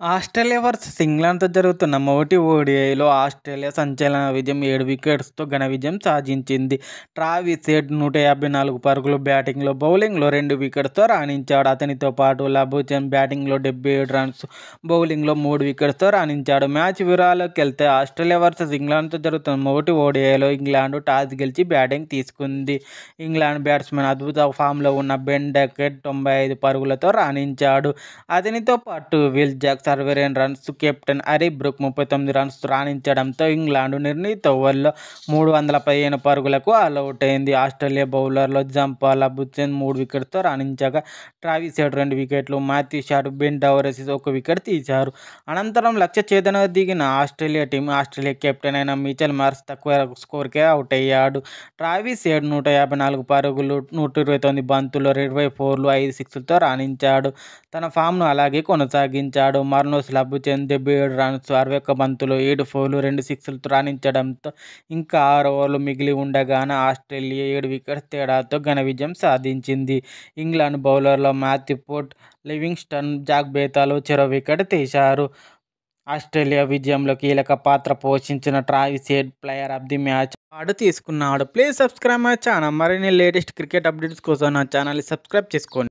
Australia versus ఇంగ్లాండ్‌తో జరుగుతున్న మొదటి ఓడిఐలో Australia సంచలన విజయం 7 వికెట్స్‌తో ఘన విజయం సాధించింది. ట్రావిస్ హెడ్ 154 పరుగులు బ్యాటింగ్లో, బౌలింగ్లో 2 వికెట్స్‌తో రాణించాడు. అతనితో పాటు లబుచెన్ బ్యాటింగ్లో 77 రన్స్, బౌలింగ్లో 3 వికెట్స్‌తో రాణించాడు. మ్యాచ్ వివరాల్లోకెళ్తే ఆస్ట్రేలియా వర్సెస్ ఇంగ్లాండ్‌తో జరుగుతున్న మొదటి ఓడిఐలో ఇంగ్లాండ్ టాస్ గెలిచి బ్యాటింగ్ తీసుకుంది. ఇంగ్లాండ్ బ్యాట్స్మెన్ అద్భుత ఫామ్‌లో ఉన్న బెన్ డకెట్ 95 పరుగులతో రాణించాడు. అతనితో పాటు Will Jack 62 runs, captain Harry Brook 39 runs రాణించడంతో ఇంగ్లాండ్ నిర్ణీత ఓవర్లో 315 పరుగులకు ఆలౌట్ అయింది. ఆస్ట్రేలియా బౌలర్లో జంపా లబుచెన్ 3 వికెట్స్‌తో రాణించగా, ట్రావిస్ హెడ్ 2 వికెట్లు, Matthew Short, Ben Dwarshuis 1 wicket తీశారు. అనంతరం లక్ష్య ఛేదనకు దిగిన ఆస్ట్రేలియా కెప్టెన్ అయిన మిచెల్ మార్ష్ తక్కువ స్కోర్కే అవుట్ అయ్యాడు. ట్రావిస్ హెడ్ 154 పరుగులు, 129 బంతుల్లో 20 ఫోర్లు, 5 సిక్స్లతో రాణించాడు. తన ఫామ్‌ను అలాగే కొనసాగించాడు. మర్నోస్ లబుచెన్ 77 రన్స్, 61 బంతుల్లో 7 ఫోర్లు, 2 సిక్స్లతో రాణించడంతో ఇంకా 6 ఓవర్లు మిగిలి ఉండగానే ఆస్ట్రేలియా 7 వికెట్ల తేడాతో ఘన విజయం సాధించింది. ఇంగ్లాండ్ బౌలర్లలో మాథ్యూ ఫోర్డ్, లివింగ్స్టన్, జాక్ బేతాలు చెరో వికెట్ తీశారు. ఆస్ట్రేలియా విజయంలో కీలక పాత్ర పోషించిన Travis Head player of the match award తీసుకున్నాడు. Please subscribe my channel. మరిన్ని లేటెస్ట్ క్రికెట్ అప్డేట్స్ కోసం నా ఛానల్ని సబ్స్క్రైబ్ చేసుకోండి.